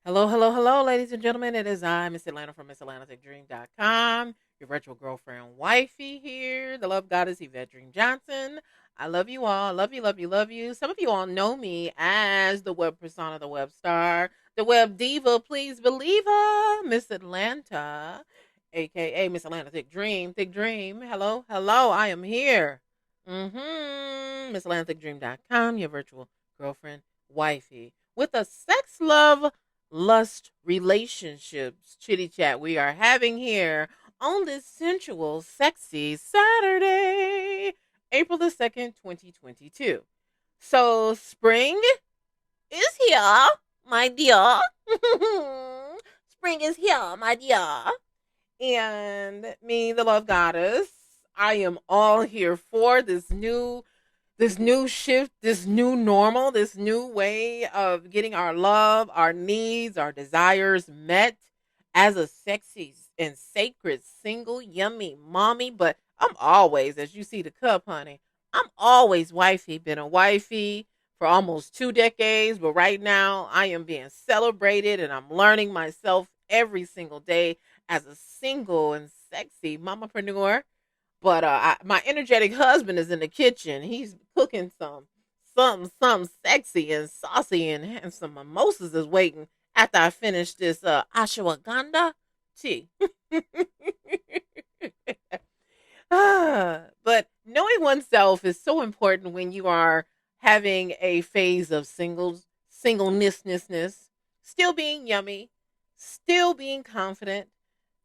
Hello, hello, hello, ladies and gentlemen. It is I, Miss Atlanta from Ms.Atlanta Thick Dream.com. Your virtual girlfriend, wifey here, the love goddess, Yvette Dream Johnson. I love you all. Love you, love you, love you. Some of you all know me as the web persona, the web star, the web diva, please believe her, Miss Atlanta, aka Miss Atlanta Thick Dream. Thick Dream. Hello, hello, I am here. Miss Atlanta Thick Dream.com, your virtual girlfriend, wifey, with a sex love lust relationships chitty chat we are having here on this sensual, sexy Saturday, April the 2nd, 2022. So, spring is here, my dear. Spring is here, my dear. And me, the love goddess, I am all here for this new shift, this new normal, this new way of getting our love, our needs, our desires met as a sexy and sacred single yummy mommy. But I'm always, as you see the cup, honey, I'm always wifey, been a wifey for almost 2 decades, but right now I am being celebrated and I'm learning myself every single day as a single and sexy mamapreneur. But my energetic husband is in the kitchen. He's cooking something sexy and saucy, and some mimosas is waiting after I finish this ashwagandha tea. But knowing oneself is so important when you are having a phase of singlenessness, still being yummy, still being confident,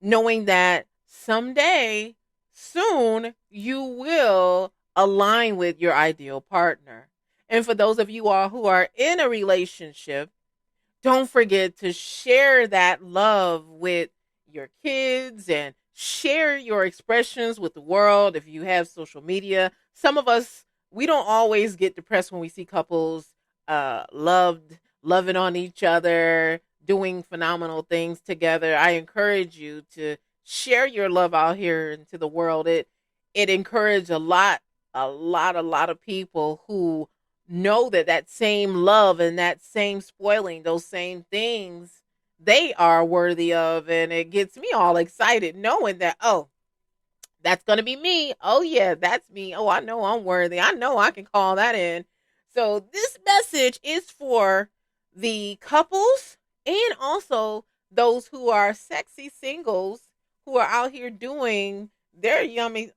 knowing that someday, soon, you will align with your ideal partner. And for those of you all who are in a relationship, don't forget to share that love with your kids and share your expressions with the world if you have social media. Some of us, we don't always get depressed when we see couples loving on each other, doing phenomenal things together. I encourage you to share your love out here into the world. It encouraged a lot of people who know that that same love and that same spoiling, those same things, they are worthy of. And it gets me all excited knowing that, oh, that's going to be me. Oh, yeah, that's me. Oh, I know I'm worthy. I know I can call that in. So, this message is for the couples and also those who are sexy singles who are out here doing their yummy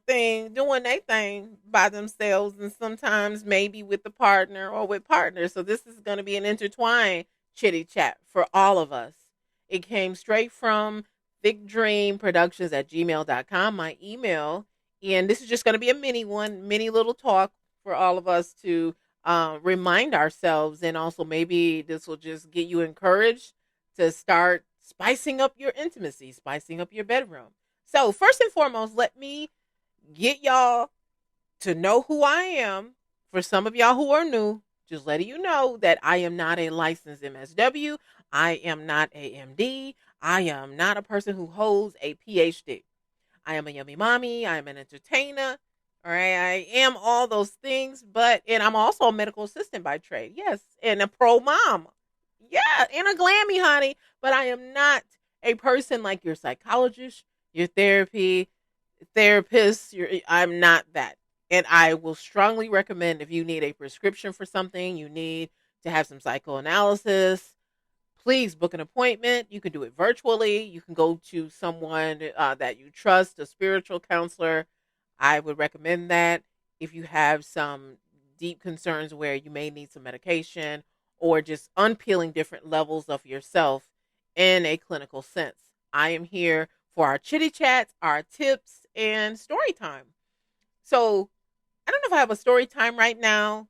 thing, doing their thing by themselves and sometimes maybe with the partner or with partners. So, this is going to be an intertwined chitty chat for all of us. It came straight from thickdreamproductions at gmail.com, my email. And this is just going to be a mini little talk for all of us to remind ourselves. And also, maybe this will just get you encouraged to start spicing up your intimacy, spicing up your bedroom. So, first and foremost, let me get y'all to know who I am. For some of y'all who are new, just letting you know that I am not a licensed MSW. I am not AMD. I am not a person who holds a PhD. I am a yummy mommy. I am an entertainer. All right. I am all those things, and I'm also a medical assistant by trade. Yes. And a pro mom. Yeah. And a glammy, honey. But I am not a person like your psychologist, your therapist. I'm not that. And I will strongly recommend if you need a prescription for something, you need to have some psychoanalysis, please book an appointment. You can do it virtually. You can go to someone that you trust, a spiritual counselor. I would recommend that if you have some deep concerns where you may need some medication or just unpeeling different levels of yourself in a clinical sense. I am here for our chitty chats, our tips, and story time. So I don't know if I have a story time right now,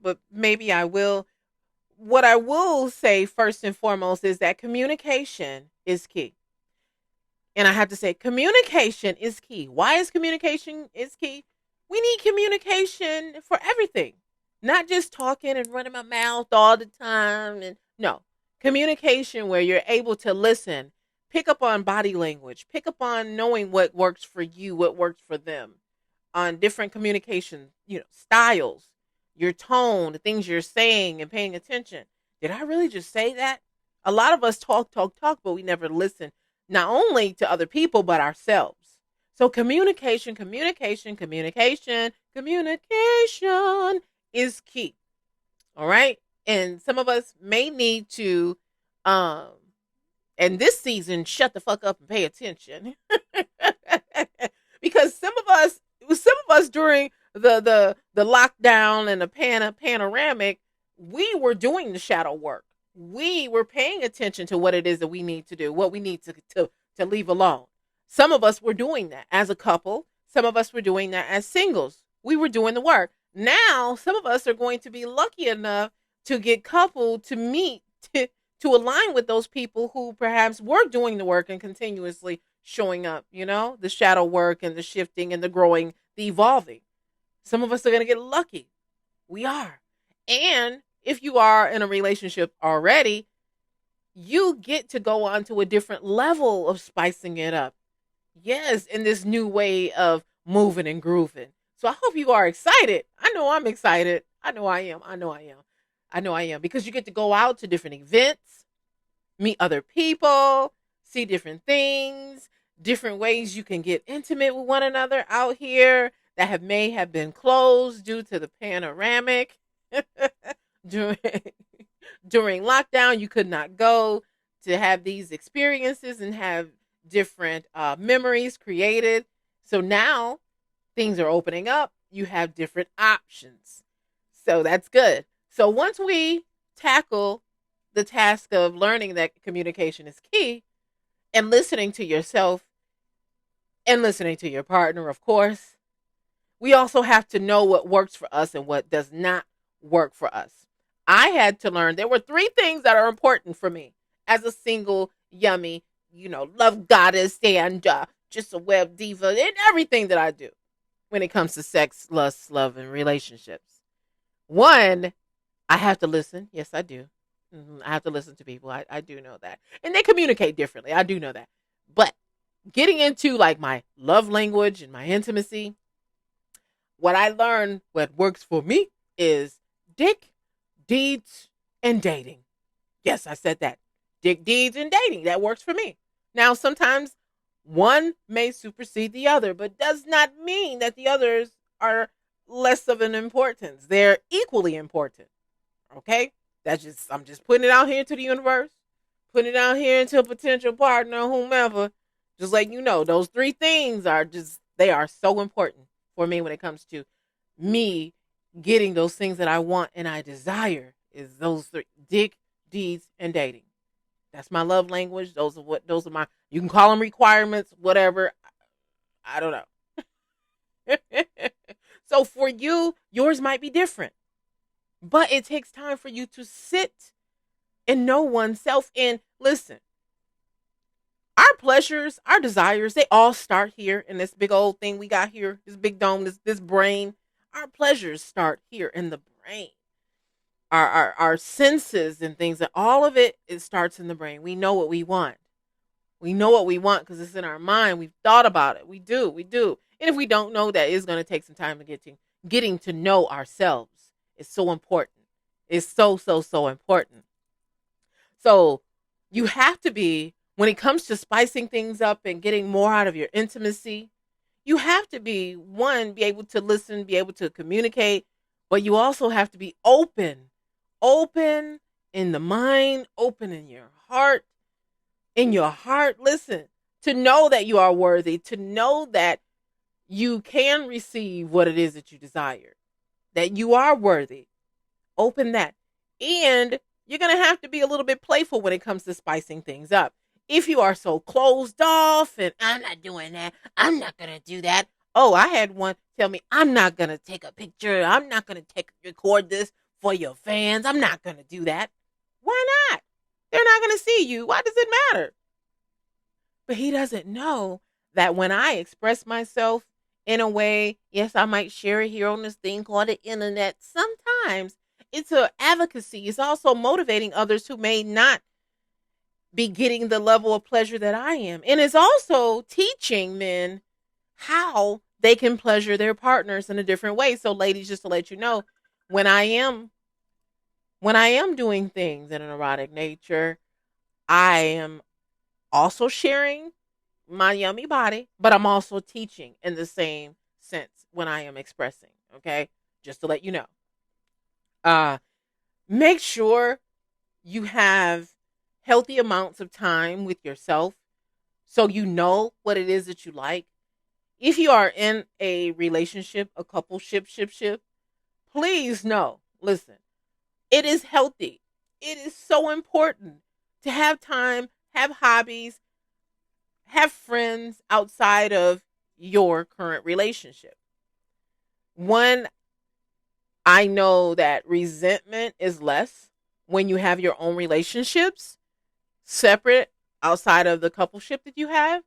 but maybe I will. What I will say first and foremost is that communication is key. And I have to say communication is key. Why is communication is key? We need communication for everything. Not just talking and running my mouth all the time and no. Communication where you're able to listen, pick up on body language, pick up on knowing what works for you, what works for them, on different communication, styles, your tone, the things you're saying and paying attention. Did I really just say that? A lot of us talk, talk, talk, but we never listen, not only to other people, but ourselves. So communication is key. All right. And some of us may need to, um, and this season, shut the fuck up and pay attention. Because some of us during the lockdown and the panoramic, we were doing the shadow work. We were paying attention to what it is that we need to do, what we need to leave alone. Some of us were doing that as a couple. Some of us were doing that as singles. We were doing the work. Now, some of us are going to be lucky enough to get coupled to meet to align with those people who perhaps were doing the work and continuously showing up, the shadow work and the shifting and the growing, the evolving. Some of us are going to get lucky. We are. And if you are in a relationship already, you get to go on to a different level of spicing it up. Yes, in this new way of moving and grooving. So I hope you are excited. I know I'm excited. I know I am. I know I am. I know I am, because you get to go out to different events, meet other people, see different things, different ways you can get intimate with one another out here that may have been closed due to the panoramic. during during lockdown, you could not go to have these experiences and have different memories created. So now things are opening up. You have different options. So that's good. So once we tackle the task of learning that communication is key and listening to yourself and listening to your partner, of course, we also have to know what works for us and what does not work for us. I had to learn there were 3 things that are important for me as a single, yummy, love goddess and just a web diva in everything that I do when it comes to sex, lust, love, and relationships. 1, I have to listen. Yes, I do. I have to listen to people. I do know that. And they communicate differently. I do know that. But getting into like my love language and my intimacy, what I learned, what works for me is dick, deeds, and dating. Yes, I said that. Dick, deeds, and dating. That works for me. Now, sometimes one may supersede the other, but does not mean that the others are less of an importance. They're equally important. Okay? I'm just putting it out here into the universe, putting it out here into a potential partner, whomever. Just like those 3 things they are so important for me when it comes to me getting those things that I want and I desire, is those 3: dick, deeds, and dating. That's my love language. Those are my, you can call them requirements, whatever. I don't know. So for you, yours might be different. But it takes time for you to sit and know oneself. And listen, our pleasures, our desires, they all start here in this big old thing we got here, this big dome, this brain. Our pleasures start here in the brain. Our senses and things, that all of it starts in the brain. We know what we want. We know what we want because it's in our mind. We've thought about it. We do. And if we don't know that, it's going to take some time to getting to know ourselves. It's so important. It's so, so, so important. So you have to be, when it comes to spicing things up and getting more out of your intimacy, you have to be able to listen, be able to communicate, but you also have to be open in the mind, open in your heart, listen, to know that you are worthy, to know that you can receive what it is that you desire, that you are worthy. Open that. And you're going to have to be a little bit playful when it comes to spicing things up. If you are so closed off and I'm not doing that, I'm not going to do that. Oh, I had one tell me, I'm not going to take a picture. I'm not going to record this for your fans. I'm not going to do that. Why not? They're not going to see you. Why does it matter? But he doesn't know that when I express myself in a way, yes, I might share it here on this thing called the internet. Sometimes it's an advocacy. It's also motivating others who may not be getting the level of pleasure that I am. And it's also teaching men how they can pleasure their partners in a different way. So ladies, just to let you know, when I am doing things in an erotic nature, I am also sharing my yummy body, but I'm also teaching in the same sense when I am expressing. Okay. Just to let you know. Uh, Make sure you have healthy amounts of time with yourself so you know what it is that you like. If you are in a relationship, a couple ship, please know, listen, it is healthy. It is so important to have time, have hobbies, have friends outside of your current relationship. One, I know that resentment is less when you have your own relationships separate outside of the coupleship that you have.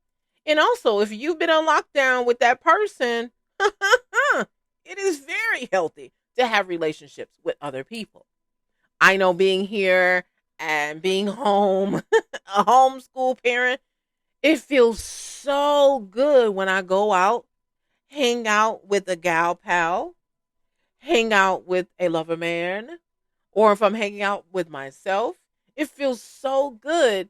And also, if you've been on lockdown with that person, it is very healthy to have relationships with other people. I know being here and being home, a homeschool parent, it feels so good when I go out, hang out with a gal pal, hang out with a lover man, or if I'm hanging out with myself. It feels so good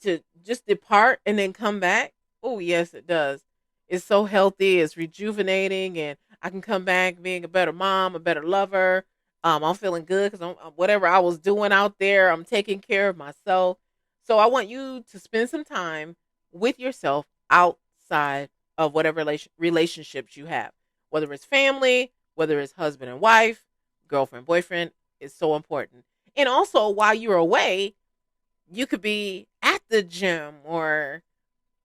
to just depart and then come back. Oh, yes, it does. It's so healthy, it's rejuvenating, and I can come back being a better mom, a better lover. I'm feeling good because whatever I was doing out there, I'm taking care of myself. So I want you to spend some time with yourself outside of whatever relationships you have, whether it's family, whether it's husband and wife, girlfriend, boyfriend. It's so important. And also, while you're away, you could be at the gym or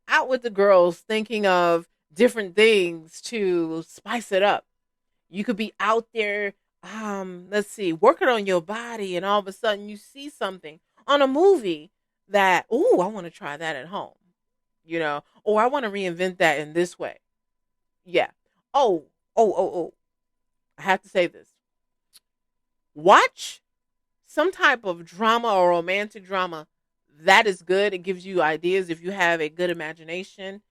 out with the girls thinking of different things to spice it up. You could be out there, let's see, working on your body, and all of a sudden you see something on a movie that, oh, I want to try that at home, or I want to reinvent that in this way. Yeah. Oh, oh. I have to say this. Watch some type of drama or romantic drama. That is good. It gives you ideas if you have a good imagination.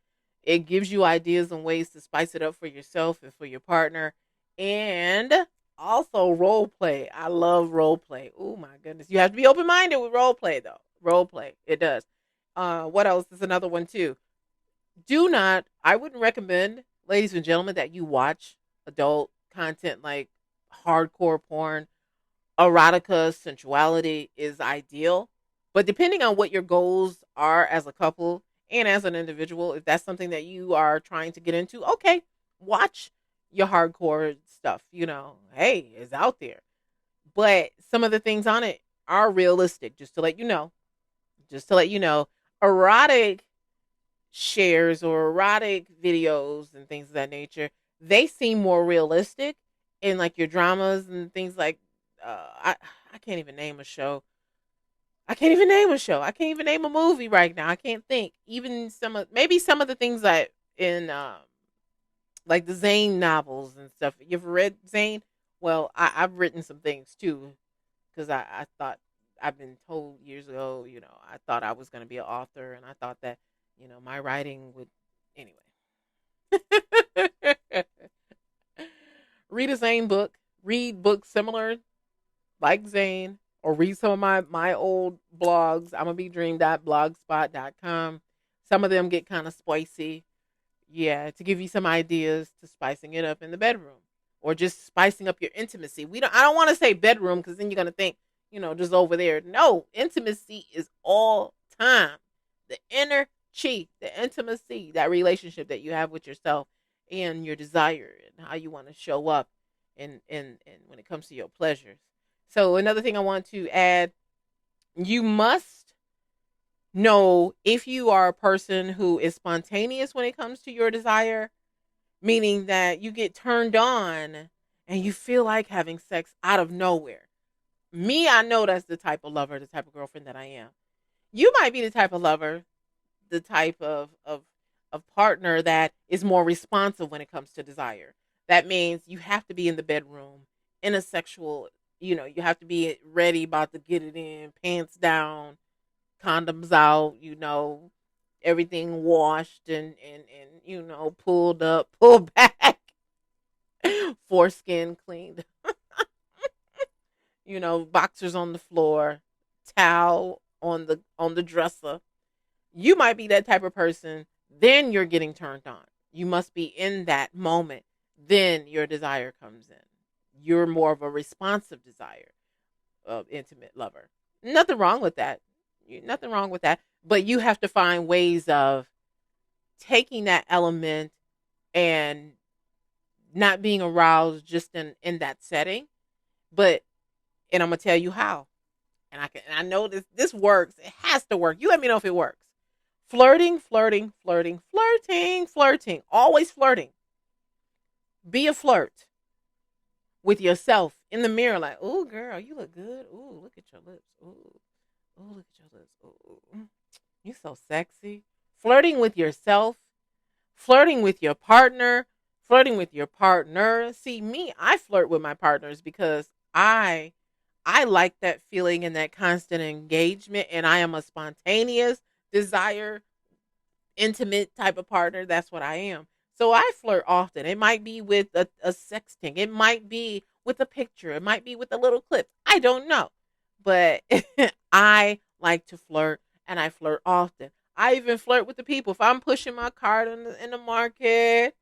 It gives you ideas and ways to spice it up for yourself and for your partner. And also role play. I love role play. Oh my goodness. You have to be open minded with role play though. Role play. It does. What else is another one too? Do not, I wouldn't recommend, ladies and gentlemen, that you watch adult content like hardcore porn. Erotica, sensuality is ideal. But depending on what your goals are as a couple and as an individual, if that's something that you are trying to get into, okay, watch your hardcore stuff. Hey, it's out there. But some of the things on it are realistic, just to let you know. Just to let you know, erotic shares or erotic videos and things of that nature, they seem more realistic in like your dramas and things like I can't even name a show. I can't even name a show. I can't even name a movie right now. I can't think. Even maybe some of the things that in like the Zane novels and stuff. You ever read Zane? Well, I've written some things too because I thought I've been told years ago. I thought I was going to be an author, and I thought that my writing would anyway. Read a Zane book. Read books similar like Zane, or read some of my old blogs. I'm gonna be dream.blogspot.com. Some of them get kind of spicy. Yeah, to give you some ideas to spicing it up in the bedroom or just spicing up your intimacy. I don't want to say bedroom because then you're going to think, just over there. No, intimacy is all time. The inner chi, the intimacy, that relationship that you have with yourself and your desire and how you want to show up and when it comes to your pleasures. So another thing I want to add, you must know if you are a person who is spontaneous when it comes to your desire, meaning that you get turned on and you feel like having sex out of nowhere. Me, I know that's the type of lover, the type of girlfriend that I am. You might be the type of lover, the type of partner that is more responsive when it comes to desire. That means you have to be in the bedroom in a sexual, you have to be ready, about to get it in, pants down, condoms out, everything washed and pulled up, pulled back, foreskin cleaned, boxers on the floor, towel on the dresser. You might be that type of person, then you're getting turned on. You must be in that moment, then your desire comes in. You're more of a responsive desire of intimate lover. Nothing wrong with that. Nothing wrong with that. But you have to find ways of taking that element and not being aroused just in that setting. But and I'm gonna tell you how. And I know this works. It has to work. You let me know if it works. Flirting, flirting, flirting, flirting, flirting. Always flirting. Be a flirt with yourself in the mirror, like, "Oh, girl, you look good. Oh, look at your lips. Oh, look at your lips. Oh, you so sexy." Flirting with yourself, flirting with your partner, flirting with your partner. See, me, I flirt with my partners because I like that feeling and that constant engagement, and I am a spontaneous desire, intimate type of partner. That's what I am. So I flirt often. It might be with a sexting. It might be with a picture. It might be with a little clip. I don't know. But I like to flirt and I flirt often. I even flirt with the people. If I'm pushing my cart in the market,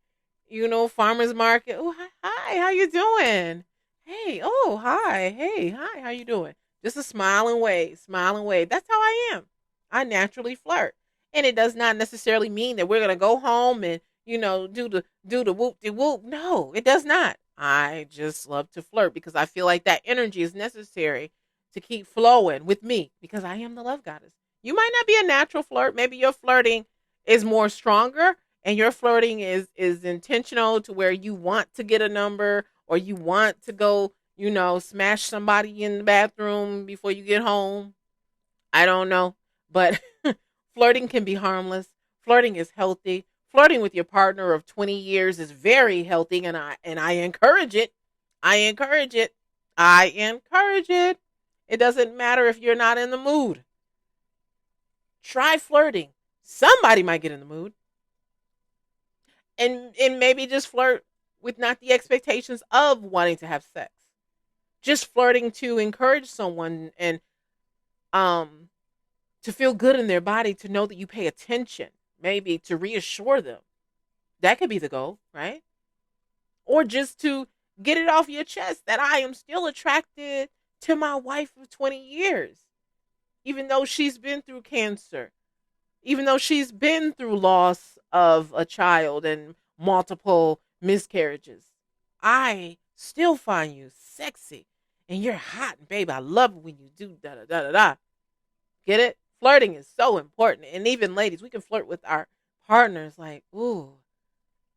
farmer's market. Oh, hi, how you doing? Hey, oh, hi, hey, hi, how you doing? Just a smile and wave. That's how I am. I naturally flirt, and it does not necessarily mean that we're gonna go home and do the whoop de whoop. No, it does not. I just love to flirt because I feel like that energy is necessary to keep flowing with me because I am the love goddess. You might not be a natural flirt. Maybe your flirting is more stronger and your flirting is intentional to where you want to get a number or you want to go, smash somebody in the bathroom before you get home. I don't know, but flirting can be harmless. Flirting is healthy. Flirting with your partner of 20 years is very healthy, and I encourage it. I encourage it. I encourage it. It doesn't matter if you're not in the mood. Try flirting. Somebody might get in the mood. And maybe just flirt with not the expectations of wanting to have sex. Just flirting to encourage someone and um to feel good in their body, to know that you pay attention, maybe to reassure them. That could be the goal, right? Or just to get it off your chest that I am still attracted to my wife of 20 years, even though she's been through cancer, even though she's been through loss of a child and multiple miscarriages. I still find you sexy and you're hot, and babe, I love it when you do da da da da da. Get it? Flirting is so important. And even ladies, we can flirt with our partners like, "Ooh,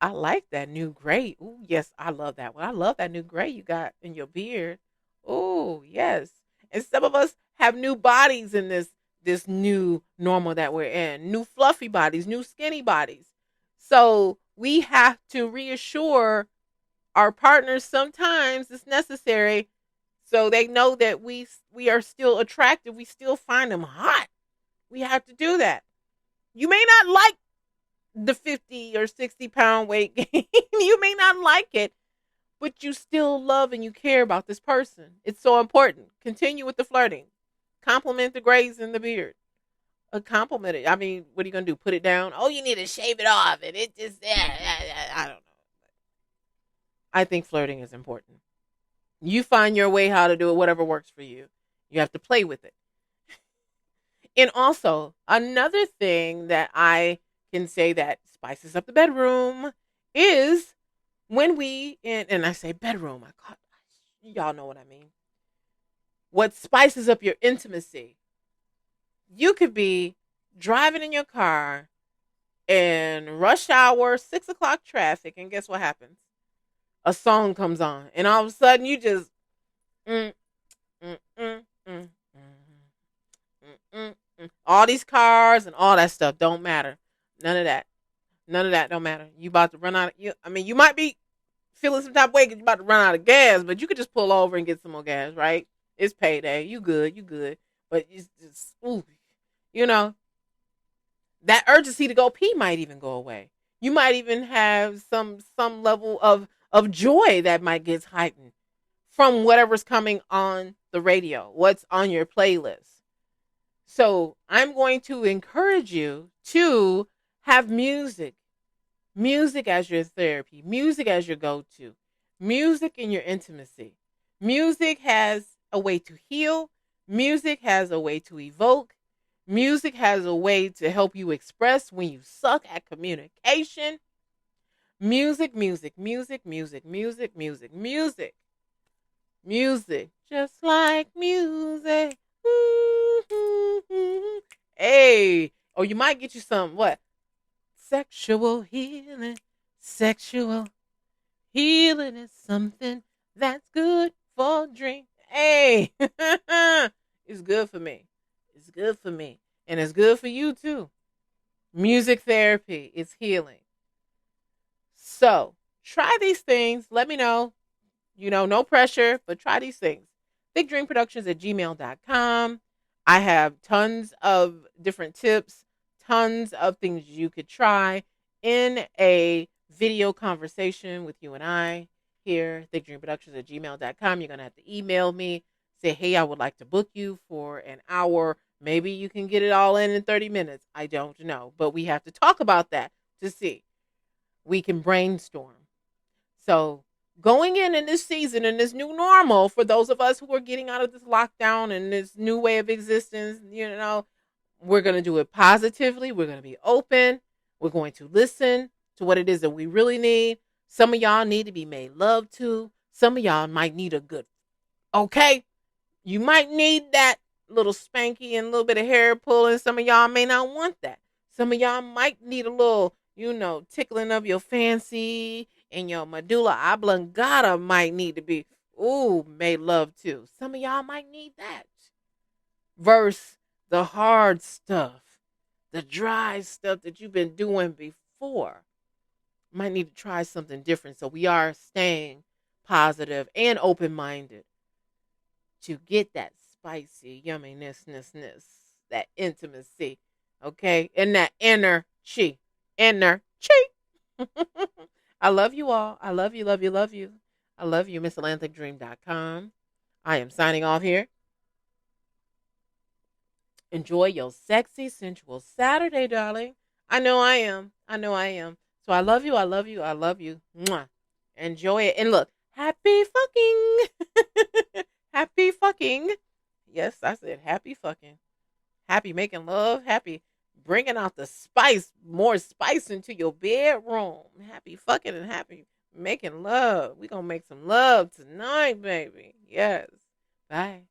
I like that new gray. Ooh, yes, I love that one. I love that new gray you got in your beard. Ooh, yes." And some of us have new bodies in this new normal that we're in. New fluffy bodies, new skinny bodies. So we have to reassure our partners sometimes it's necessary so they know that we are still attractive. We still find them hot. We have to do that. You may not like the 50 or 60 pound weight gain. You may not like it, but you still love and you care about this person. It's so important. Continue with the flirting. Compliment the grays in the beard. Compliment it. I mean, what are you gonna do? Put it down? Oh, you need to shave it off, and it just I don't know. I think flirting is important. You find your way how to do it, whatever works for you. You have to play with it. And also, another thing that I can say that spices up the bedroom is when and I say bedroom, y'all know what I mean. What spices up your intimacy? You could be driving in your car in rush hour, 6 o'clock traffic, and guess what happens? A song comes on, and all of a sudden you just mm, mm, mm, mm, all these cars and all that stuff don't matter. None of that. None of that don't matter. You about to run out. You might be feeling some type of way because you about to run out of gas, but you could just pull over and get some more gas, right? It's payday. You good. You good. But it's just, ooh, you know, that urgency to go pee might even go away. You might even have some level of joy that might get heightened from whatever's coming on the radio, what's on your playlist. So I'm going to encourage you to have music as your therapy, music as your go to, music in your intimacy. Music has a way to heal, music has a way to evoke, music has a way to help you express when you suck at communication. Music, music, music, music, music, music, music, music, just like music. Hey, or you might get you some what? Sexual healing. Sexual healing is something that's good for drink. Hey, it's good for me. It's good for me. And it's good for you too. Music therapy is healing. So try these things. Let me know. No pressure, but try these things. Thickdreamproductions@gmail.com. I have tons of different tips, tons of things you could try in a video conversation with you and I here, thickdreamproductions@gmail.com. You're going to have to email me, say, hey, I would like to book you for an hour. Maybe you can get it all in 30 minutes. I don't know, but we have to talk about that to see. We can brainstorm. So going in this season, in this new normal, for those of us who are getting out of this lockdown and this new way of existence, we're going to do it positively. We're going to be open. We're going to listen to what it is that we really need. Some of y'all need to be made love to. Some of y'all might need a good, okay? You might need that little spanky and a little bit of hair pulling. Some of y'all may not want that. Some of y'all might need a little, tickling of your fancy, and your medulla oblongata might need to be, made love to. Some of y'all might need that. Versus the hard stuff, the dry stuff that you've been doing before. Might need to try something different. So we are staying positive and open-minded to get that spicy yumminess, that intimacy, okay? And that inner chi. I love you all. I love you, love you, love you. I love you, Ms.Atlanta Thick Dream.com. I am signing off here. Enjoy your sexy, sensual Saturday, darling. I know I am. So I love you, I love you, I love you. Mwah. Enjoy it. And look, happy fucking. Happy fucking. Yes, I said happy fucking. Happy making love. Happy bringing out the spice, more spice into your bedroom. Happy fucking and happy making love. We gonna make some love tonight, baby. Yes. Bye.